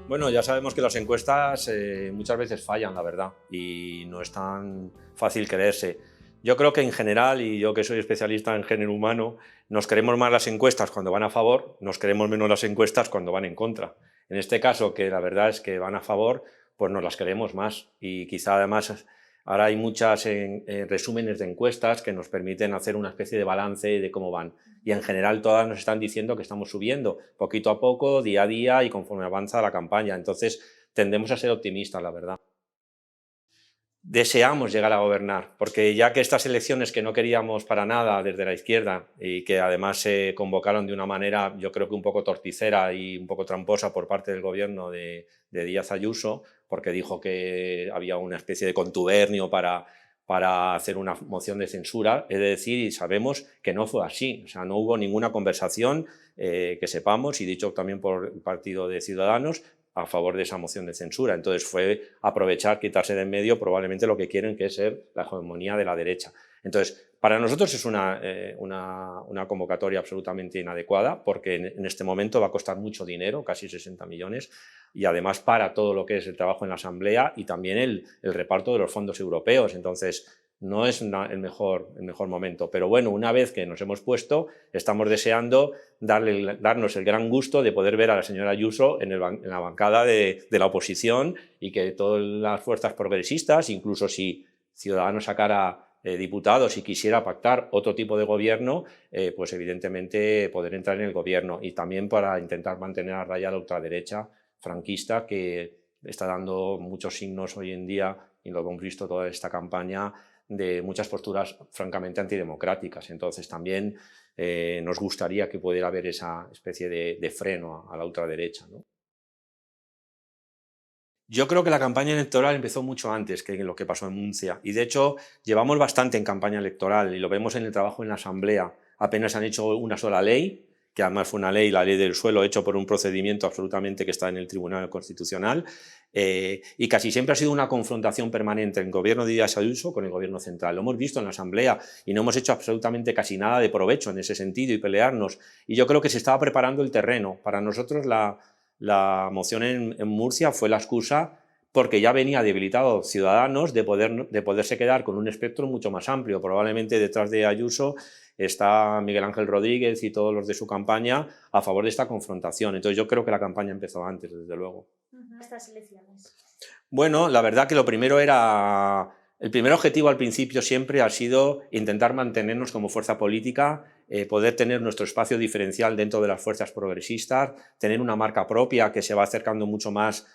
Bueno, ya sabemos que las encuestas muchas veces fallan, la verdad, y no es tan fácil creerse. Yo creo que en general, y yo que soy especialista en género humano, nos creemos más las encuestas cuando van a favor, nos creemos menos las encuestas cuando van en contra. En este caso, que la verdad es que van a favor, pues nos las creemos más. Y quizá además ahora hay muchas resúmenes de encuestas que nos permiten hacer una especie de balance de cómo van. Y en general todas nos están diciendo que estamos subiendo poquito a poco, día a día y conforme avanza la campaña. Entonces tendemos a ser optimistas, la verdad. Deseamos llegar a gobernar, porque ya que estas elecciones que no queríamos para nada desde la izquierda y que además se convocaron de una manera, yo creo que un poco torticera y un poco tramposa por parte del gobierno de Díaz Ayuso, porque dijo que había una especie de contubernio para hacer una moción de censura, es decir, y sabemos que no fue así, o sea, no hubo ninguna conversación que sepamos, y dicho también por el Partido de Ciudadanos, a favor de esa moción de censura. Entonces fue aprovechar, quitarse de en medio probablemente lo que quieren, que es ser la hegemonía de la derecha. Entonces, para nosotros es una convocatoria absolutamente inadecuada, porque en este momento va a costar mucho dinero, casi 60 millones, y además para todo lo que es el trabajo en la Asamblea y también el reparto de los fondos europeos. Entonces, no es el mejor momento. Pero bueno, una vez que nos hemos puesto, estamos deseando darnos el gran gusto de poder ver a la señora Ayuso en la bancada de la oposición y que todas las fuerzas progresistas, incluso si Ciudadanos sacara diputados y quisiera pactar otro tipo de gobierno, pues evidentemente poder entrar en el gobierno, y también para intentar mantener a raya la ultraderecha franquista, que está dando muchos signos hoy en día, y lo hemos visto toda esta campaña, de muchas posturas francamente antidemocráticas. Entonces también nos gustaría que pudiera haber esa especie de freno a la ultraderecha, ¿no? Yo creo que la campaña electoral empezó mucho antes que lo que pasó en Murcia, y de hecho llevamos bastante en campaña electoral y lo vemos en el trabajo en la Asamblea. Apenas han hecho una sola ley, que además fue una ley, la ley del suelo, hecho por un procedimiento absolutamente que está en el Tribunal Constitucional, y casi siempre ha sido una confrontación permanente el gobierno de Díaz Ayuso con el gobierno central. Lo hemos visto en la Asamblea y no hemos hecho absolutamente casi nada de provecho en ese sentido y pelearnos, y yo creo que se estaba preparando el terreno. Para nosotros la moción en Murcia fue la excusa, porque ya venía debilitado Ciudadanos de poderse quedar con un espectro mucho más amplio. Probablemente detrás de Ayuso está Miguel Ángel Rodríguez y todos los de su campaña a favor de esta confrontación. Entonces yo creo que la campaña empezó antes, desde luego. Estas elecciones. Bueno, la verdad que el primer objetivo al principio siempre ha sido intentar mantenernos como fuerza política, poder tener nuestro espacio diferencial dentro de las fuerzas progresistas, tener una marca propia que se va acercando mucho más,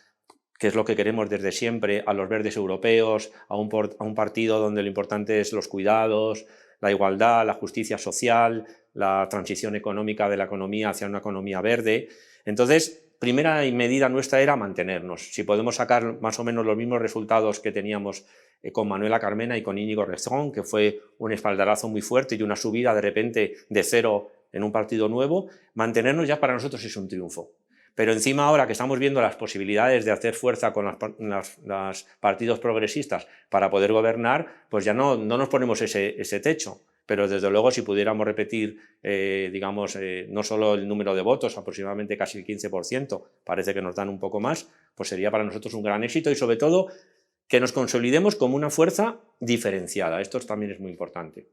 que es lo que queremos desde siempre, a los verdes europeos, a un partido donde lo importante es los cuidados, la igualdad, la justicia social, la transición económica de la economía hacia una economía verde. Entonces, primera medida nuestra era mantenernos. Si podemos sacar más o menos los mismos resultados que teníamos con Manuela Carmena y con Íñigo Errejón, que fue un espaldarazo muy fuerte y una subida de repente de cero en un partido nuevo, mantenernos ya para nosotros es un triunfo. Pero encima, ahora que estamos viendo las posibilidades de hacer fuerza con los partidos progresistas para poder gobernar, pues ya no nos ponemos ese techo. Pero desde luego, si pudiéramos repetir, digamos, no solo el número de votos, aproximadamente casi el 15%, parece que nos dan un poco más, pues sería para nosotros un gran éxito, y sobre todo que nos consolidemos como una fuerza diferenciada. Esto también es muy importante.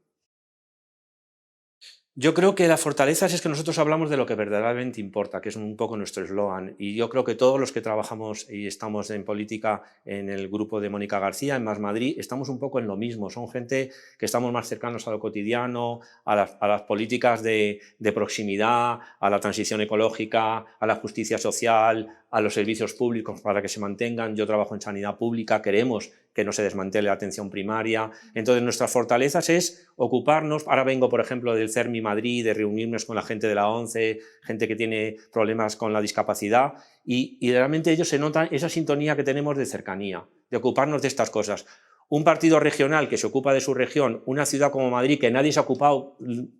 Yo creo que la fortaleza es que nosotros hablamos de lo que verdaderamente importa, que es un poco nuestro eslogan, y yo creo que todos los que trabajamos y estamos en política en el grupo de Mónica García, en Más Madrid, estamos un poco en lo mismo. Son gente que estamos más cercanos a lo cotidiano, a las políticas de proximidad, a la transición ecológica, a la justicia social, a los servicios públicos para que se mantengan. Yo trabajo en sanidad pública, queremos que no se desmantele la atención primaria. Entonces, nuestras fortalezas es ocuparnos. Ahora vengo, por ejemplo, del CERMI Madrid, de reunirnos con la gente de la ONCE, gente que tiene problemas con la discapacidad, y realmente ellos se notan esa sintonía que tenemos de cercanía, de ocuparnos de estas cosas. Un partido regional que se ocupa de su región, una ciudad como Madrid, que nadie se ha ocupado,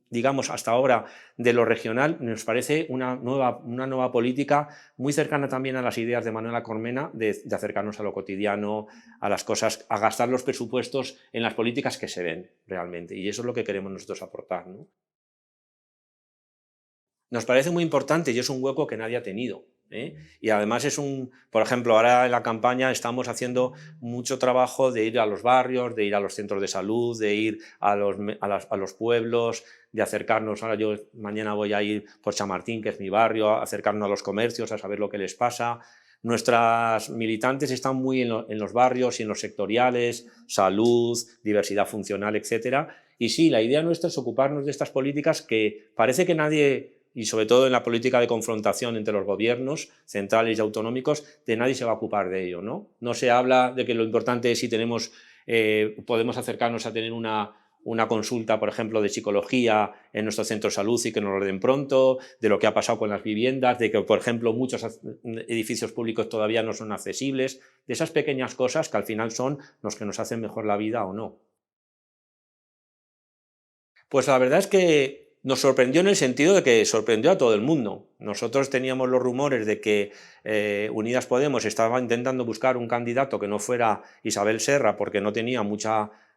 digamos, hasta ahora de lo regional, nos parece una nueva política muy cercana también a las ideas de Manuela Carmena de acercarnos a lo cotidiano, a las cosas, a gastar los presupuestos en las políticas que se ven realmente. Y eso es lo que queremos nosotros aportar, ¿no? Nos parece muy importante y es un hueco que nadie ha tenido. ¿eh? Y además por ejemplo, ahora en la campaña estamos haciendo mucho trabajo de ir a los barrios, de ir a los centros de salud, de ir a los pueblos, de acercarnos. Ahora yo mañana voy a ir por Chamartín, que es mi barrio, a acercarnos a los comercios, a saber lo que les pasa. Nuestras militantes están muy en los barrios y en los sectoriales, salud, diversidad funcional, etcétera. Y sí, la idea nuestra es ocuparnos de estas políticas que parece que nadie, y sobre todo en la política de confrontación entre los gobiernos centrales y autonómicos, de nadie se va a ocupar de ello, ¿no? No se habla de que lo importante es si podemos acercarnos a tener una consulta, por ejemplo, de psicología en nuestro centro de salud y que nos lo den pronto, de lo que ha pasado con las viviendas, de que, por ejemplo, muchos edificios públicos todavía no son accesibles, de esas pequeñas cosas que al final son los que nos hacen mejor la vida o no. Pues la verdad es que nos sorprendió en el sentido de que sorprendió a todo el mundo. Nosotros teníamos los rumores de que Unidas Podemos estaba intentando buscar un candidato que no fuera Isabel Serra porque no tenía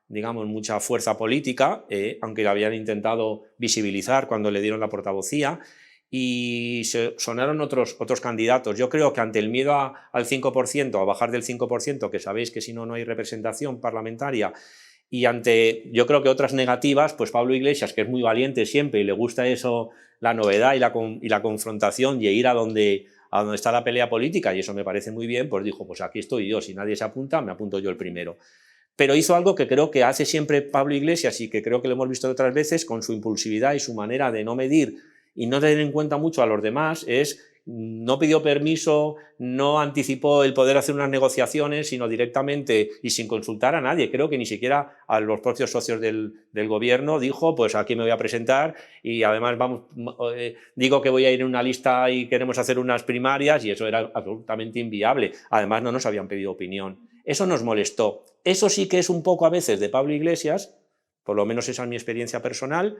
digamos, mucha fuerza política, aunque la habían intentado visibilizar cuando le dieron la portavocía, y sonaron otros candidatos. Yo creo que ante el miedo al 5%, a bajar del 5%, que sabéis que si no, no hay representación parlamentaria, y ante, yo creo que otras negativas, pues Pablo Iglesias, que es muy valiente siempre y le gusta eso, la novedad y la confrontación y ir a donde está la pelea política, y eso me parece muy bien, pues dijo, pues aquí estoy yo, si nadie se apunta, me apunto yo el primero. Pero hizo algo que creo que hace siempre Pablo Iglesias y que creo que lo hemos visto otras veces, con su impulsividad y su manera de no medir y no tener en cuenta mucho a los demás, no pidió permiso, no anticipó el poder hacer unas negociaciones, sino directamente y sin consultar a nadie. Creo que ni siquiera a los propios socios del gobierno dijo, pues aquí me voy a presentar y además digo que voy a ir en una lista y queremos hacer unas primarias, y eso era absolutamente inviable. Además no nos habían pedido opinión. Eso nos molestó. Eso sí que es un poco a veces de Pablo Iglesias, por lo menos esa es mi experiencia personal,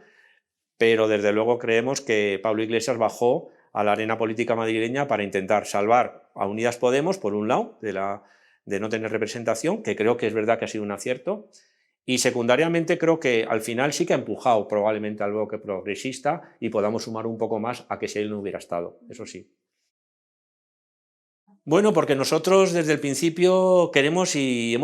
pero desde luego creemos que Pablo Iglesias bajó a la arena política madrileña para intentar salvar a Unidas Podemos, por un lado, de no tener representación, que creo que es verdad que ha sido un acierto, y secundariamente creo que al final sí que ha empujado probablemente al bloque progresista y podamos sumar un poco más a que si él no hubiera estado, eso sí. Bueno, porque nosotros desde el principio queremos y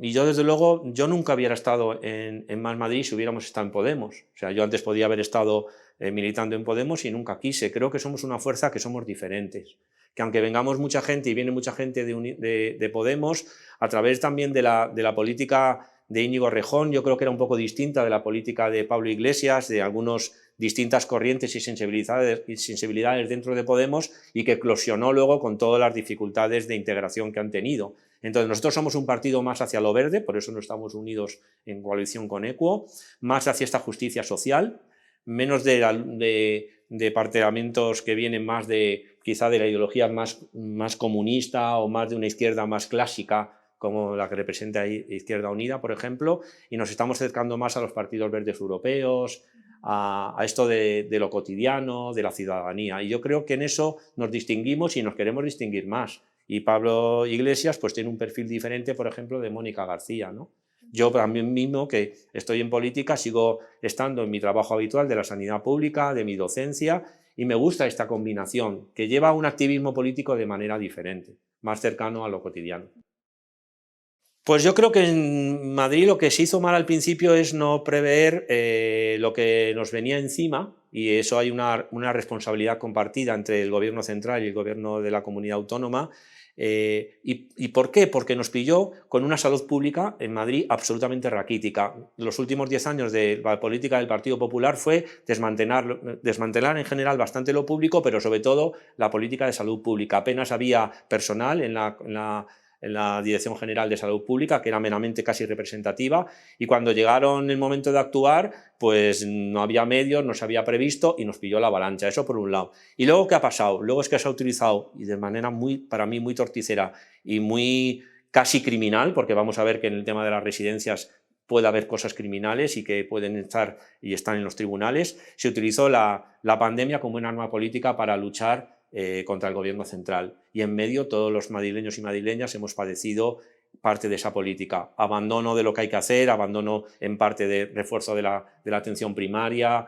yo desde luego, yo nunca hubiera estado en Más Madrid si hubiéramos estado en Podemos. O sea, yo antes podía haber estado militando en Podemos y nunca quise. Creo que somos una fuerza que somos diferentes. Que aunque vengamos mucha gente y viene mucha gente de Podemos, a través también de la política de Íñigo Errejón, yo creo que era un poco distinta de la política de Pablo Iglesias, de algunas distintas corrientes y sensibilidades dentro de Podemos, y que eclosionó luego con todas las dificultades de integración que han tenido. Entonces nosotros somos un partido más hacia lo verde, por eso no estamos unidos en coalición con Equo, más hacia esta justicia social, menos de departamentos que vienen más quizá de la ideología más comunista o más de una izquierda más clásica, como la que representa Izquierda Unida, por ejemplo, y nos estamos acercando más a los partidos verdes europeos, a esto de lo cotidiano, de la ciudadanía. Y yo creo que en eso nos distinguimos y nos queremos distinguir más. Y Pablo Iglesias pues tiene un perfil diferente, por ejemplo, de Mónica García, ¿no? Yo también mismo, que estoy en política, sigo estando en mi trabajo habitual de la sanidad pública, de mi docencia, y me gusta esta combinación, que lleva a un activismo político de manera diferente, más cercano a lo cotidiano. Pues yo creo que en Madrid lo que se hizo mal al principio es no prever lo que nos venía encima, y eso hay una responsabilidad compartida entre el gobierno central y el gobierno de la comunidad autónoma. ¿Y por qué? Porque nos pilló con una salud pública en Madrid absolutamente raquítica. Los últimos 10 años de la política del Partido Popular fue desmantelar en general bastante lo público, pero sobre todo la política de salud pública. Apenas había personal en la Dirección General de Salud Pública, que era meramente casi representativa, y cuando llegaron el momento de actuar, pues no había medios, no se había previsto y nos pilló la avalancha. Eso por un lado. Y luego, ¿qué ha pasado? Luego es que se ha utilizado, y de manera para mí muy torticera y muy casi criminal, porque vamos a ver que en el tema de las residencias puede haber cosas criminales y que pueden estar y están en los tribunales, se utilizó la pandemia como un arma política para luchar contra el gobierno central, y en medio todos los madrileños y madrileñas hemos padecido parte de esa política, abandono de lo que hay que hacer, abandono en parte de refuerzo de la atención primaria,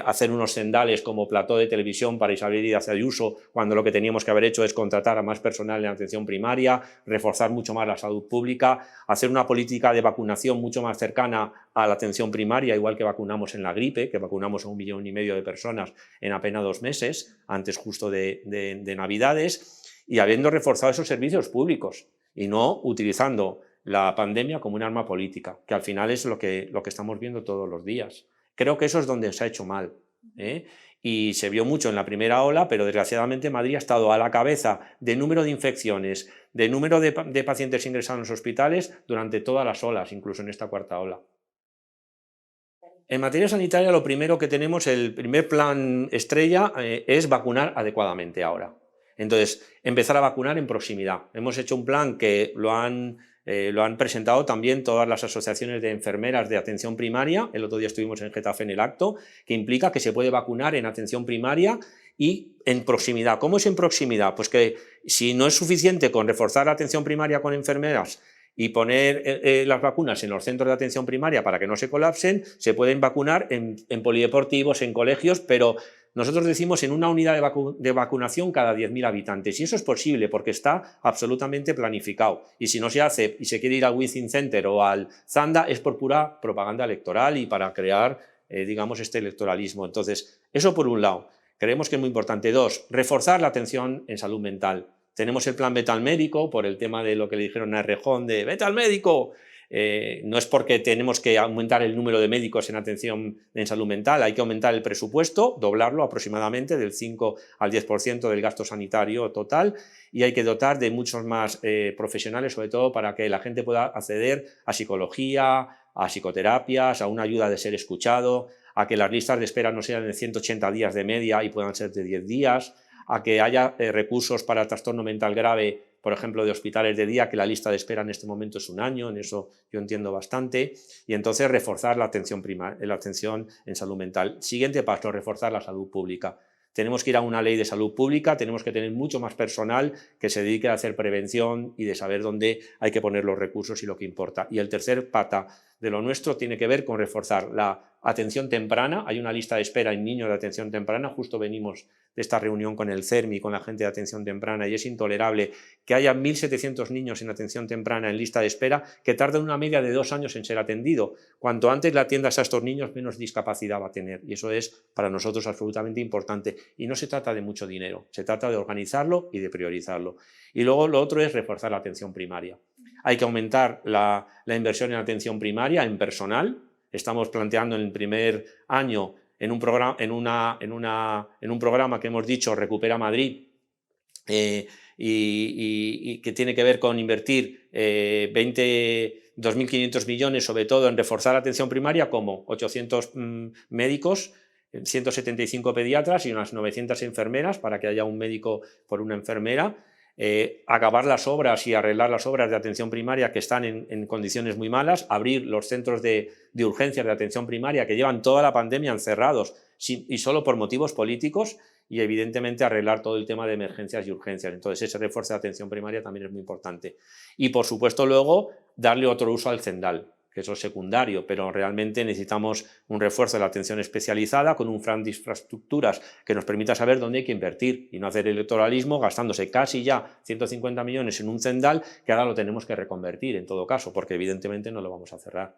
hacer unos cendales como plató de televisión para Isabel Díaz Ayuso, cuando lo que teníamos que haber hecho es contratar a más personal en atención primaria, reforzar mucho más la salud pública, hacer una política de vacunación mucho más cercana a la atención primaria, igual que vacunamos en la gripe, que vacunamos a 1,5 millones de personas en apenas 2 meses, antes justo de Navidades, y habiendo reforzado esos servicios públicos y no utilizando la pandemia como un arma política, que al final es lo que estamos viendo todos los días. Creo que eso es donde se ha hecho mal, ¿eh? Y se vio mucho en la primera ola, pero desgraciadamente Madrid ha estado a la cabeza de número de infecciones, de número de pacientes ingresados en los hospitales durante todas las olas, incluso en esta cuarta ola. En materia sanitaria, lo primero que tenemos, el primer plan estrella, es vacunar adecuadamente ahora. Entonces, empezar a vacunar en proximidad. Hemos hecho un plan que lo han presentado también todas las asociaciones de enfermeras de atención primaria. El otro día estuvimos en Getafe en el acto, que implica que se puede vacunar en atención primaria y en proximidad. ¿Cómo es en proximidad? Pues que si no es suficiente con reforzar la atención primaria con enfermeras y poner las vacunas en los centros de atención primaria para que no se colapsen, se pueden vacunar en polideportivos, en colegios, pero nosotros decimos en una unidad de vacunación cada 10.000 habitantes, y eso es posible porque está absolutamente planificado, y si no se hace y se quiere ir al Within Center o al Zanda es por pura propaganda electoral y para crear, digamos, este electoralismo. Entonces, eso por un lado, creemos que es muy importante. Dos, reforzar la atención en salud mental. Tenemos el plan Vete al Médico, por el tema de lo que le dijeron a Errejón de ¡vete al médico! No es porque tenemos que aumentar el número de médicos en atención en salud mental, hay que aumentar el presupuesto, doblarlo aproximadamente del 5 al 10% del gasto sanitario total, y hay que dotar de muchos más profesionales, sobre todo para que la gente pueda acceder a psicología, a psicoterapias, a una ayuda de ser escuchado, a que las listas de espera no sean de 180 días de media y puedan ser de 10 días, a que haya recursos para trastorno mental grave, por ejemplo, de hospitales de día, que la lista de espera en este momento es 1 año, en eso yo entiendo bastante, y entonces reforzar la atención en salud mental. Siguiente paso, reforzar la salud pública. Tenemos que ir a una ley de salud pública, tenemos que tener mucho más personal que se dedique a hacer prevención y de saber dónde hay que poner los recursos y lo que importa. Y el tercer pata de lo nuestro tiene que ver con reforzar la atención temprana. Hay una lista de espera en niños de atención temprana, justo venimos de esta reunión con el CERMI, con la gente de atención temprana, y es intolerable que haya 1.700 niños en atención temprana en lista de espera que tardan una media de 2 años en ser atendido. Cuanto antes le atiendas a estos niños, menos discapacidad va a tener, y eso es para nosotros absolutamente importante. Y no se trata de mucho dinero, se trata de organizarlo y de priorizarlo. Y luego lo otro es reforzar la atención primaria. Hay que aumentar la inversión en atención primaria, en personal. Estamos planteando en el primer año en un programa que hemos dicho Recupera Madrid, y que tiene que ver con invertir 2.500 millones, sobre todo en reforzar la atención primaria, como 800 médicos, 175 pediatras y unas 900 enfermeras, para que haya un médico por una enfermera. Acabar las obras y arreglar las obras de atención primaria que están en condiciones muy malas, abrir los centros de urgencias de atención primaria que llevan toda la pandemia encerrados y solo por motivos políticos, y evidentemente arreglar todo el tema de emergencias y urgencias. Entonces ese refuerzo de atención primaria también es muy importante. Y por supuesto luego darle otro uso al Cendal, que eso es secundario, pero realmente necesitamos un refuerzo de la atención especializada con un plan de infraestructuras que nos permita saber dónde hay que invertir y no hacer electoralismo gastándose casi ya 150 millones en un Cendal que ahora lo tenemos que reconvertir en todo caso, porque evidentemente no lo vamos a cerrar.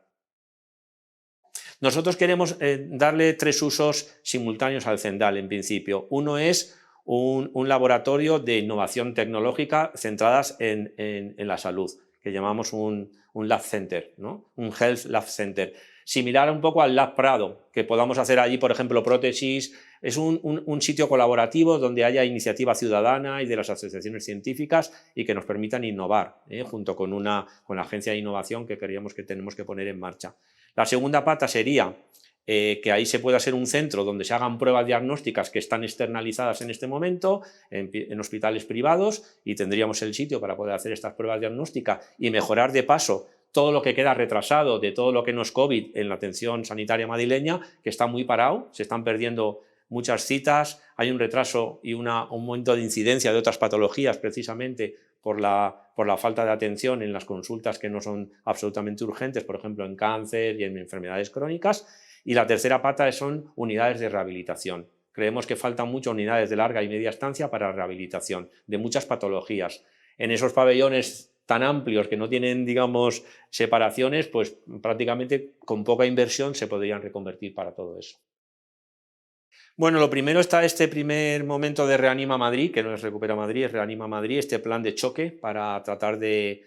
Nosotros queremos darle 3 usos simultáneos al Cendal en principio. Uno es un laboratorio de innovación tecnológica centradas en la salud, que llamamos un Lab Center, ¿no? Un Health Lab Center, similar un poco al Lab Prado, que podamos hacer allí, por ejemplo, prótesis. Es un sitio colaborativo donde haya iniciativa ciudadana y de las asociaciones científicas y que nos permitan innovar, junto con la agencia de innovación que creíamos que tenemos que poner en marcha. La segunda pata sería que ahí se pueda hacer un centro donde se hagan pruebas diagnósticas que están externalizadas en este momento en hospitales privados, y tendríamos el sitio para poder hacer estas pruebas diagnósticas y mejorar de paso todo lo que queda retrasado de todo lo que no es COVID en la atención sanitaria madrileña, que está muy parado, se están perdiendo muchas citas, hay un retraso y un aumento de incidencia de otras patologías precisamente por la falta de atención en las consultas que no son absolutamente urgentes, por ejemplo en cáncer y en enfermedades crónicas. Y la tercera pata son unidades de rehabilitación. Creemos que faltan muchas unidades de larga y media estancia para rehabilitación de muchas patologías. En esos pabellones tan amplios que no tienen, digamos, separaciones, pues prácticamente con poca inversión se podrían reconvertir para todo eso. Bueno, lo primero está este primer momento de Reanima Madrid, que no es Recupera Madrid, es Reanima Madrid, este plan de choque para tratar de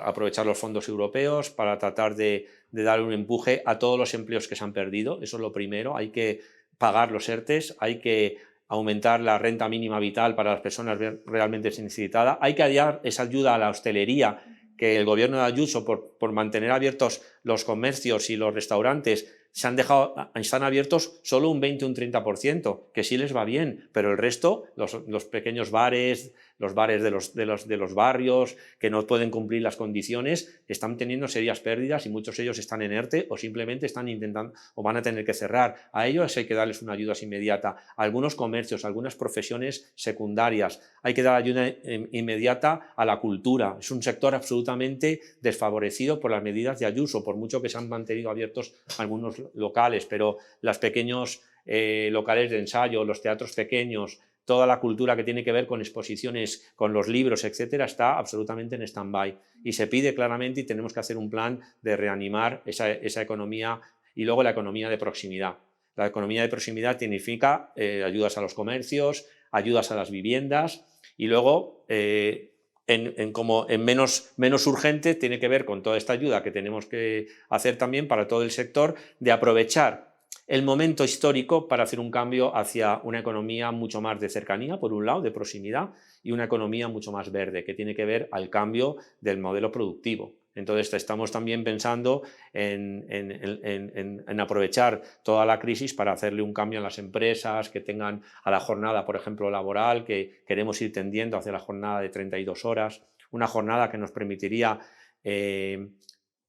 aprovechar los fondos europeos, para tratar de dar un empuje a todos los empleos que se han perdido. Eso es lo primero, hay que pagar los ERTEs, hay que aumentar la renta mínima vital para las personas realmente necesitadas, hay que dar esa ayuda a la hostelería, que el gobierno de Ayuso, por mantener abiertos los comercios y los restaurantes, están abiertos solo un 20 o un 30%, que sí les va bien, pero el resto, los pequeños bares, los bares de los barrios, que no pueden cumplir las condiciones, están teniendo serias pérdidas y muchos de ellos están en ERTE o simplemente están intentando o van a tener que cerrar. A ellos hay que darles una ayuda inmediata. A algunos comercios, a algunas profesiones secundarias, hay que dar ayuda inmediata a la cultura. Es un sector absolutamente desfavorecido por las medidas de Ayuso, por mucho que se han mantenido abiertos algunos locales, pero los pequeños locales de ensayo, los teatros pequeños, toda la cultura que tiene que ver con exposiciones, con los libros, etcétera, está absolutamente en stand-by. Y se pide claramente y tenemos que hacer un plan de reanimar esa economía y luego la economía de proximidad. La economía de proximidad significa ayudas a los comercios, ayudas a las viviendas y luego como en menos urgente tiene que ver con toda esta ayuda que tenemos que hacer también para todo el sector de aprovechar el momento histórico para hacer un cambio hacia una economía mucho más de cercanía, por un lado, de proximidad, y una economía mucho más verde, que tiene que ver al cambio del modelo productivo. Entonces estamos también pensando en aprovechar toda la crisis para hacerle un cambio en las empresas, que tengan a la jornada, por ejemplo, laboral, que queremos ir tendiendo hacia la jornada de 32 horas, una jornada que nos permitiría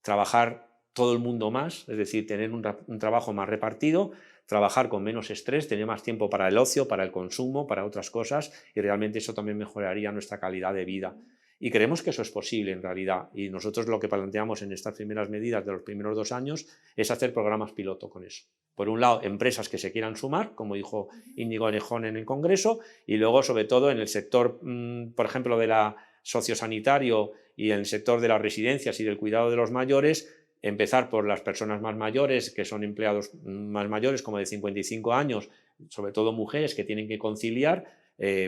trabajar todo el mundo más, es decir, tener un trabajo más repartido, trabajar con menos estrés, tener más tiempo para el ocio, para el consumo, para otras cosas, y realmente eso también mejoraría nuestra calidad de vida. Y creemos que eso es posible en realidad, y nosotros lo que planteamos en estas primeras medidas de los primeros 2 años es hacer programas piloto con eso. Por un lado, empresas que se quieran sumar, como dijo Íñigo Errejón en el Congreso, y luego, sobre todo, en el sector, por ejemplo, de la sociosanitario y en el sector de las residencias y del cuidado de los mayores, empezar por las personas más mayores, que son empleados más mayores, como de 55 años, sobre todo mujeres que tienen que conciliar,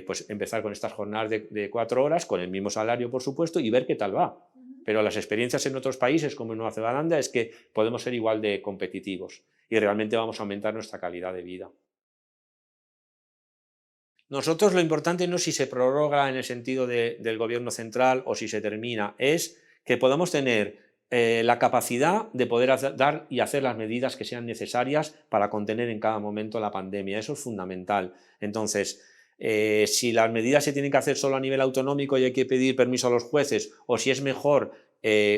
pues empezar con estas jornadas de 4 horas, con el mismo salario, por supuesto, y ver qué tal va. Pero las experiencias en otros países, como en Nueva Zelanda, es que podemos ser igual de competitivos y realmente vamos a aumentar nuestra calidad de vida. Nosotros lo importante no es si se prorroga en el sentido del gobierno central o si se termina, es que podamos tener la capacidad de poder dar y hacer las medidas que sean necesarias para contener en cada momento la pandemia. Eso es fundamental. Entonces, si las medidas se tienen que hacer solo a nivel autonómico y hay que pedir permiso a los jueces, o si es mejor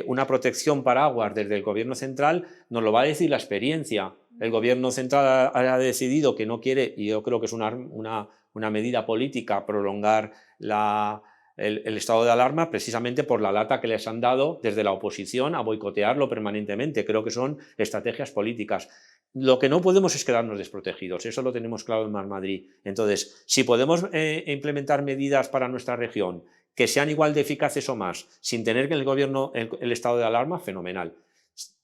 una protección paraguas desde el gobierno central, nos lo va a decir la experiencia. El gobierno central ha decidido que no quiere, y yo creo que es una medida política, prolongar el estado de alarma precisamente por la lata que les han dado desde la oposición a boicotearlo permanentemente. Creo que son estrategias políticas. Lo que no podemos es quedarnos desprotegidos, eso lo tenemos claro en Más Madrid. Entonces, si podemos implementar medidas para nuestra región que sean igual de eficaces o más, sin tener que el gobierno el estado de alarma, fenomenal.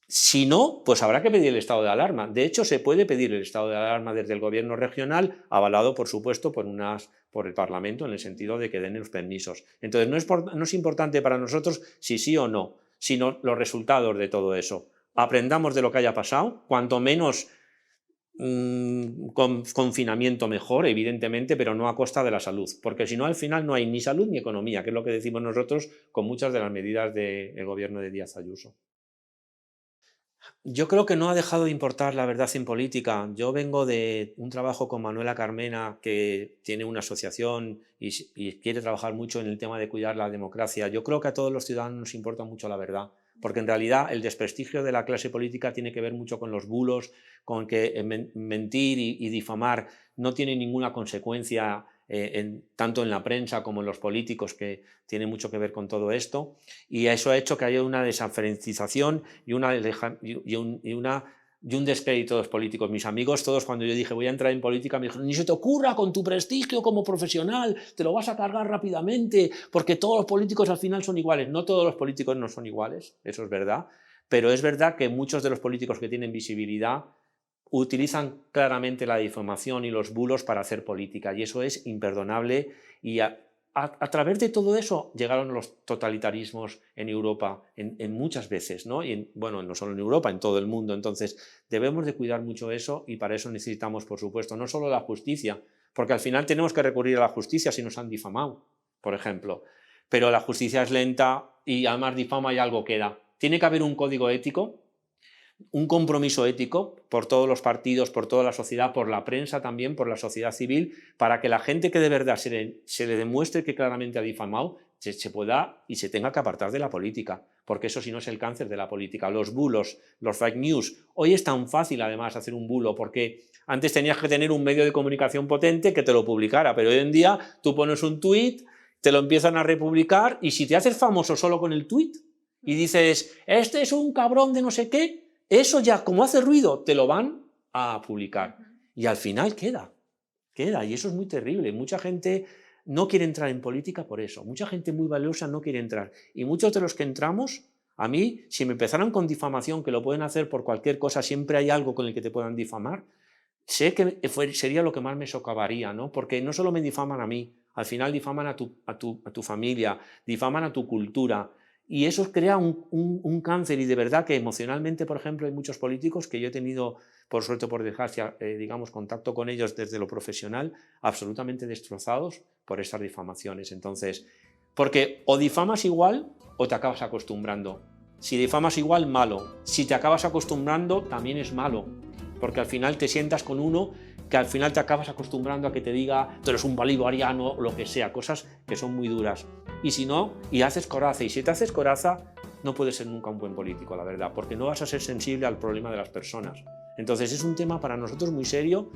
Si no, pues habrá que pedir el estado de alarma. De hecho, se puede pedir el estado de alarma desde el gobierno regional, avalado, por supuesto, por el Parlamento, en el sentido de que den los permisos. Entonces, no es importante para nosotros si sí o no, sino los resultados de todo eso. Aprendamos de lo que haya pasado, cuanto menos confinamiento mejor, evidentemente, pero no a costa de la salud, porque si no, al final no hay ni salud ni economía, que es lo que decimos nosotros con muchas de las medidas del gobierno de Díaz Ayuso. Yo creo que no ha dejado de importar la verdad en política. Yo vengo de un trabajo con Manuela Carmena, que tiene una asociación y quiere trabajar mucho en el tema de cuidar la democracia. Yo creo que a todos los ciudadanos nos importa mucho la verdad, porque en realidad el desprestigio de la clase política tiene que ver mucho con los bulos, con que mentir y difamar no tiene ninguna consecuencia, tanto en la prensa como en los políticos, que tiene mucho que ver con todo esto, y eso ha hecho que haya una desaferentización y una y un descrédito de los políticos. Mis amigos todos, cuando yo dije voy a entrar en política, me dijeron, ni se te ocurra, con tu prestigio como profesional, te lo vas a cargar rápidamente, porque todos los políticos al final son iguales. No todos los políticos no son iguales, eso es verdad, pero es verdad que muchos de los políticos que tienen visibilidad utilizan claramente la difamación y los bulos para hacer política, y eso es imperdonable, y a través de todo eso llegaron los totalitarismos en Europa en muchas veces, ¿no? Y bueno, no solo en Europa, en todo el mundo. Entonces debemos de cuidar mucho eso, y para eso necesitamos, por supuesto, no solo la justicia, porque al final tenemos que recurrir a la justicia si nos han difamado, por ejemplo, pero la justicia es lenta y además difama y algo queda. Tiene que haber un código ético, un compromiso ético por todos los partidos, por toda la sociedad, por la prensa también, por la sociedad civil, para que la gente que de verdad se le demuestre que claramente ha difamado, se pueda y se tenga que apartar de la política, porque eso si no es el cáncer de la política. Los bulos, los fake news. Hoy es tan fácil además hacer un bulo, porque antes tenías que tener un medio de comunicación potente que te lo publicara, pero hoy en día tú pones un tuit, te lo empiezan a republicar, y si te haces famoso solo con el tuit y dices, este es un cabrón de no sé qué, eso ya, como hace ruido, te lo van a publicar. Y al final queda. Y eso es muy terrible. Mucha gente no quiere entrar en política por eso. Mucha gente muy valiosa no quiere entrar. Y muchos de los que entramos, a mí, si me empezaran con difamación, que lo pueden hacer por cualquier cosa, siempre hay algo con el que te puedan difamar, sé que sería lo que más me socavaría, ¿no? Porque no solo me difaman a mí, al final difaman a tu familia, difaman a tu cultura. Y eso crea un cáncer, y de verdad que emocionalmente, por ejemplo, hay muchos políticos que yo he tenido, por suerte o por desgracia, digamos, contacto con ellos desde lo profesional, absolutamente destrozados por estas difamaciones. Entonces, porque o difamas igual o te acabas acostumbrando. Si difamas igual, malo. Si te acabas acostumbrando, también es malo, porque al final te sientas con uno que al final te acabas acostumbrando a que te diga tú eres un bolivariano o lo que sea, cosas que son muy duras. Y si no, y haces coraza, y si te haces coraza, no puedes ser nunca un buen político, la verdad, porque no vas a ser sensible al problema de las personas. Entonces es un tema para nosotros muy serio.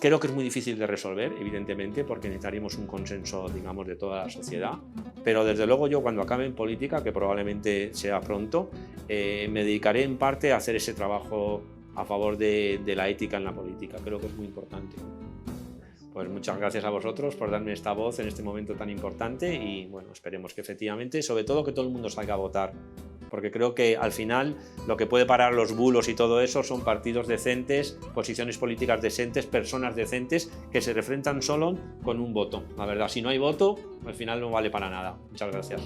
Creo que es muy difícil de resolver, evidentemente, porque necesitaríamos un consenso, digamos, de toda la sociedad, pero desde luego yo, cuando acabe en política, que probablemente sea pronto, me dedicaré en parte a hacer ese trabajo a favor de la ética en la política. Creo que es muy importante. Pues muchas gracias a vosotros por darme esta voz en este momento tan importante, y bueno, esperemos que efectivamente, sobre todo que todo el mundo salga a votar, porque creo que al final lo que puede parar los bulos y todo eso son partidos decentes, posiciones políticas decentes, personas decentes que se refrendan solo con un voto. La verdad, si no hay voto, al final no vale para nada. Muchas gracias.